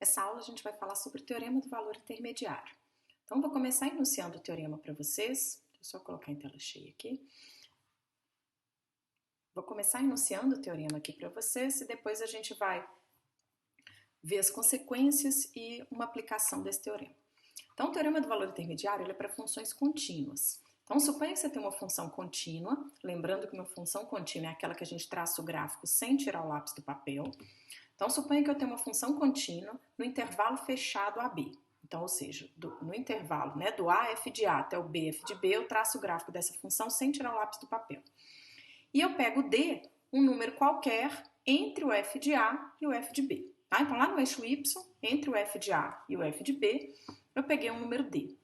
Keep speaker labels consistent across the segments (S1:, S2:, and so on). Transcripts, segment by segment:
S1: Essa aula a gente vai falar sobre o teorema do valor intermediário. Então, vou começar enunciando o teorema para vocês. Deixa eu só colocar em tela cheia aqui. Vou começar enunciando o teorema aqui para vocês e depois a gente vai ver as consequências e uma aplicação desse teorema. Então, o teorema do valor intermediário é para funções contínuas. Então, suponha que você tem uma função contínua, lembrando que uma função contínua é aquela que a gente traça o gráfico sem tirar o lápis do papel. Então, suponha que eu tenho uma função contínua no intervalo fechado AB. Então, ou seja, no intervalo do A, f de A até o B, f de B, eu traço o gráfico dessa função sem tirar o lápis do papel. E eu pego D, um número qualquer, entre o f de A e o f de B. Tá? Então, lá no eixo Y, entre o f de A e o f de B, eu peguei um número D.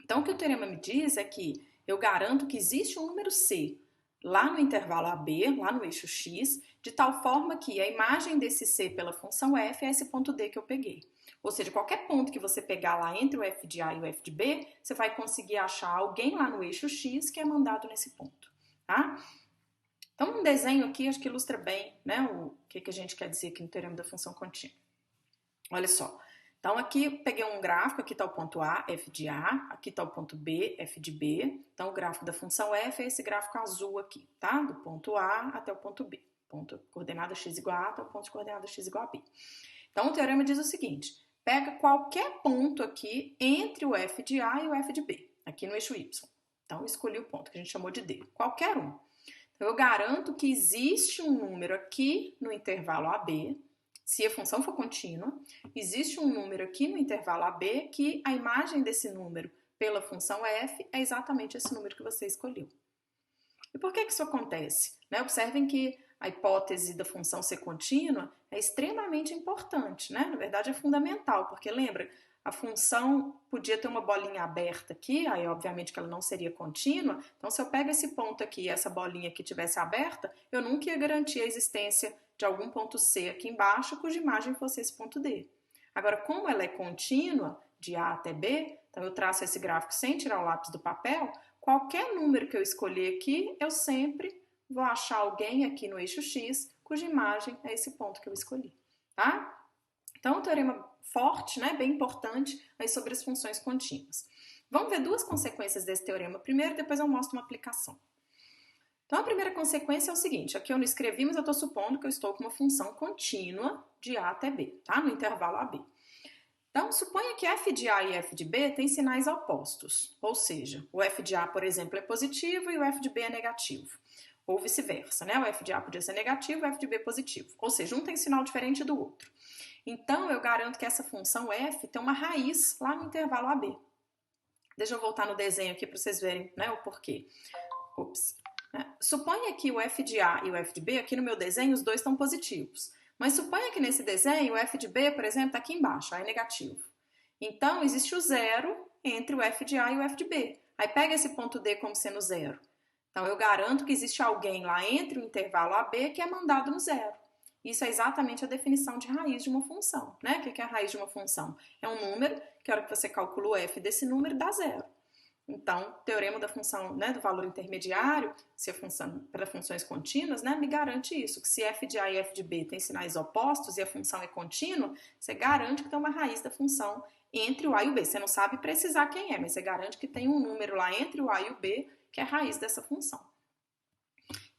S1: Então, o que o teorema me diz é que eu garanto que existe um número C lá no intervalo AB, lá no eixo X, de tal forma que a imagem desse C pela função f é esse ponto D que eu peguei. Ou seja, qualquer ponto que você pegar lá entre o f de A e o f de B, você vai conseguir achar alguém lá no eixo X que é mandado nesse ponto. Tá? Então, um desenho aqui acho que ilustra bem o que a gente quer dizer aqui no teorema da função contínua. Olha só. Então, aqui eu peguei um gráfico, aqui está o ponto A, f de A, aqui está o ponto B, f de B. Então, o gráfico da função f é esse gráfico azul aqui, tá? Do ponto A até o ponto B. Ponto coordenada x igual a A até o ponto de coordenada x igual a B. Então, o teorema diz o seguinte, pega qualquer ponto aqui entre o f de A e o f de B, aqui no eixo Y. Então, eu escolhi o ponto que a gente chamou de D, qualquer um. Então, eu garanto que existe um número aqui no intervalo AB, se a função for contínua, existe um número aqui no intervalo AB que a imagem desse número pela função f é exatamente esse número que você escolheu. E por que isso acontece? Observem que a hipótese da função ser contínua é extremamente importante, Na verdade é fundamental, porque lembra, a função podia ter uma bolinha aberta aqui, aí obviamente que ela não seria contínua, então se eu pego esse ponto aqui e essa bolinha aqui tivesse aberta, eu nunca ia garantir a existência de algum ponto C aqui embaixo, cuja imagem fosse esse ponto D. Agora, como ela é contínua, de A até B, então eu traço esse gráfico sem tirar o lápis do papel, qualquer número que eu escolher aqui, eu sempre vou achar alguém aqui no eixo X, cuja imagem é esse ponto que eu escolhi, tá? Então, um teorema forte, bem importante aí sobre as funções contínuas. Vamos ver duas consequências desse teorema primeiro, depois eu mostro uma aplicação. Então, a primeira consequência é o seguinte, aqui eu não escrevi, mas eu estou supondo que eu estou com uma função contínua de A até B, tá? No intervalo AB. Então, suponha que f de A e f de B têm sinais opostos, ou seja, o f de A, por exemplo, é positivo e o f de B é negativo. Ou vice-versa, O f de A podia ser negativo e o f de B positivo. Ou seja, um tem sinal diferente do outro. Então, eu garanto que essa função f tem uma raiz lá no intervalo AB. Deixa eu voltar no desenho aqui para vocês verem o porquê. Suponha que o f de A e o f de B, aqui no meu desenho, os dois estão positivos. Mas suponha que nesse desenho o f de B, por exemplo, está aqui embaixo, é negativo. Então, existe o zero entre o f de A e o f de B. Aí pega esse ponto D como sendo zero. Então, eu garanto que existe alguém lá entre o intervalo AB que é mandado no zero. Isso é exatamente a definição de raiz de uma função. O que é a raiz de uma função? É um número que a hora que você calcula o f desse número dá zero. Então, o teorema da função do valor intermediário, se a função para funções contínuas, me garante isso, que se f de A e f de B têm sinais opostos e a função é contínua, você garante que tem uma raiz da função entre o A e o B. Você não sabe precisar quem é, mas você garante que tem um número lá entre o A e o B que é a raiz dessa função.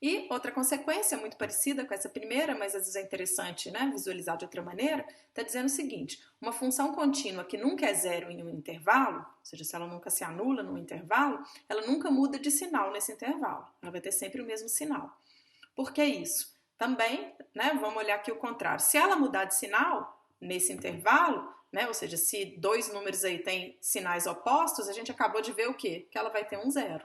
S1: E outra consequência muito parecida com essa primeira, mas às vezes é interessante visualizar de outra maneira, está dizendo o seguinte, uma função contínua que nunca é zero em um intervalo, ou seja, se ela nunca se anula num intervalo, ela nunca muda de sinal nesse intervalo, ela vai ter sempre o mesmo sinal. Por que isso? Também, vamos olhar aqui o contrário, se ela mudar de sinal nesse intervalo, ou seja, se dois números aí têm sinais opostos, a gente acabou de ver o quê? Que ela vai ter um zero.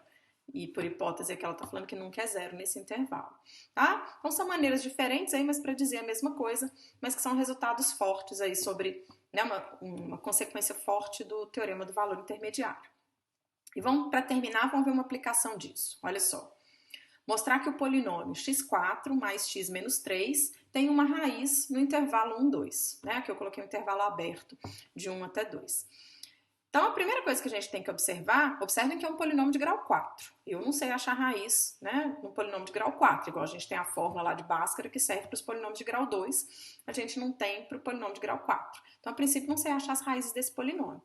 S1: E por hipótese é que ela está falando que nunca é zero nesse intervalo, tá? Então são maneiras diferentes aí, mas para dizer a mesma coisa, mas que são resultados fortes aí sobre uma consequência forte do teorema do valor intermediário. E para terminar, vamos ver uma aplicação disso. Olha só. Mostrar que o polinômio x4 mais x menos 3 tem uma raiz no intervalo 1, 2. Aqui eu coloquei um intervalo aberto de 1 até 2. Então, a primeira coisa que a gente tem que observar, observem que é um polinômio de grau 4. Eu não sei achar raiz, né, no polinômio de grau 4, igual a gente tem a fórmula lá de Bhaskara que serve para os polinômios de grau 2, a gente não tem para o polinômio de grau 4. Então, a princípio, não sei achar as raízes desse polinômio.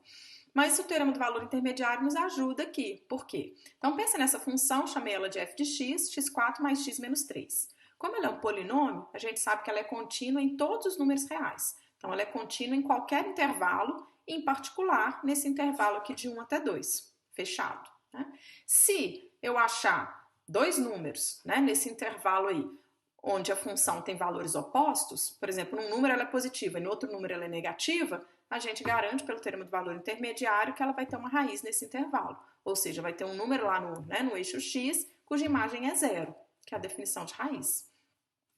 S1: Mas o teorema do valor intermediário nos ajuda aqui. Por quê? Então, pensa nessa função, chamei ela de f de x, x4 mais x menos 3. Como ela é um polinômio, a gente sabe que ela é contínua em todos os números reais. Então, ela é contínua em qualquer intervalo, em particular nesse intervalo aqui de 1 até 2, fechado. Né? Se eu achar dois números, né, nesse intervalo aí, onde a função tem valores opostos, por exemplo, num número ela é positiva e no outro número ela é negativa, a gente garante pelo teorema do valor intermediário que ela vai ter uma raiz nesse intervalo. Ou seja, vai ter um número lá no eixo x, cuja imagem é zero, que é a definição de raiz.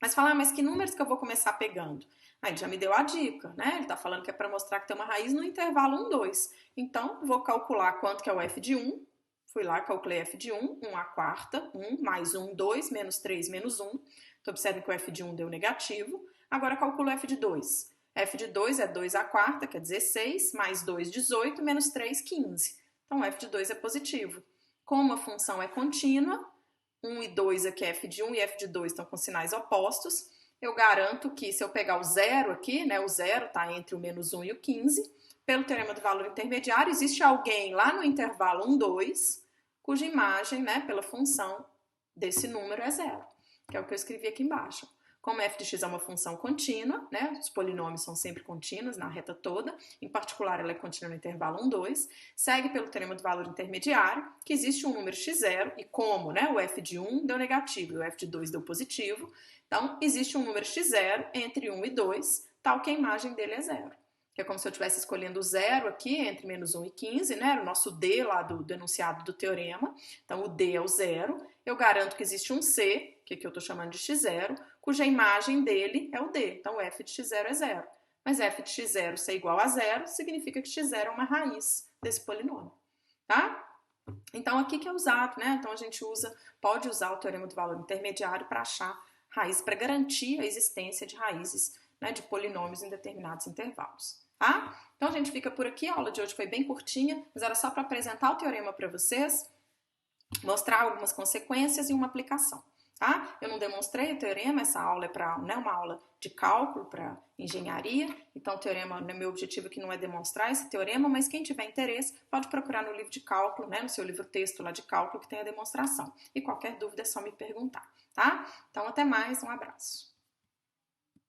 S1: Mas falar, mas que números que eu vou começar pegando? Aí já me deu a dica, né? Ele está falando que é para mostrar que tem uma raiz no intervalo 1, 2. Então, vou calcular quanto que é o f de 1. Fui lá, calculei f de 1, 1 à quarta, 1 mais 1, 2, menos 3, menos 1. Então, observe que o f de 1 deu negativo. Agora, calculo f de 2. F de 2 é 2 à quarta, que é 16, mais 2, 18, menos 3, 15. Então, f de 2 é positivo. Como a função é contínua, 1 e 2 aqui é f de 1 e f de 2 estão com sinais opostos, eu garanto que se eu pegar o zero aqui, né, o zero está entre o menos 1 e o 15, pelo teorema do valor intermediário, existe alguém lá no intervalo 1, 2, cuja imagem, né, pela função desse número é zero, que é o que eu escrevi aqui embaixo. Como f de x é uma função contínua, né, os polinômios são sempre contínuos na reta toda, em particular ela é contínua no intervalo 1, 2, segue pelo teorema do valor intermediário, que existe um número x0, e como, né, o f de 1 deu negativo e o f de 2 deu positivo, então existe um número x0 entre 1 e 2, tal que a imagem dele é zero. Que é como se eu estivesse escolhendo o zero aqui entre menos 1 e 15, né, era o nosso d lá do enunciado do teorema, então o d é o zero, eu garanto que existe um c, que aqui eu estou chamando de x0, cuja imagem dele é o d, então f de x0 é zero. Mas f de x0 ser igual a zero, significa que x0 é uma raiz desse polinômio, tá? Então aqui que é usado, né? Então a gente pode usar o teorema do valor intermediário para achar raiz, para garantir a existência de raízes, né, de polinômios em determinados intervalos, tá? Então a gente fica por aqui, a aula de hoje foi bem curtinha, mas era só para apresentar o teorema para vocês, mostrar algumas consequências e uma aplicação. Tá? Eu não demonstrei o teorema, essa aula é para, né, uma aula de cálculo para engenharia, então o teorema, né, meu objetivo aqui não é demonstrar esse teorema, mas quem tiver interesse pode procurar no livro de cálculo, né, no seu livro texto lá de cálculo que tem a demonstração. E qualquer dúvida é só me perguntar, tá? Então até mais, um abraço.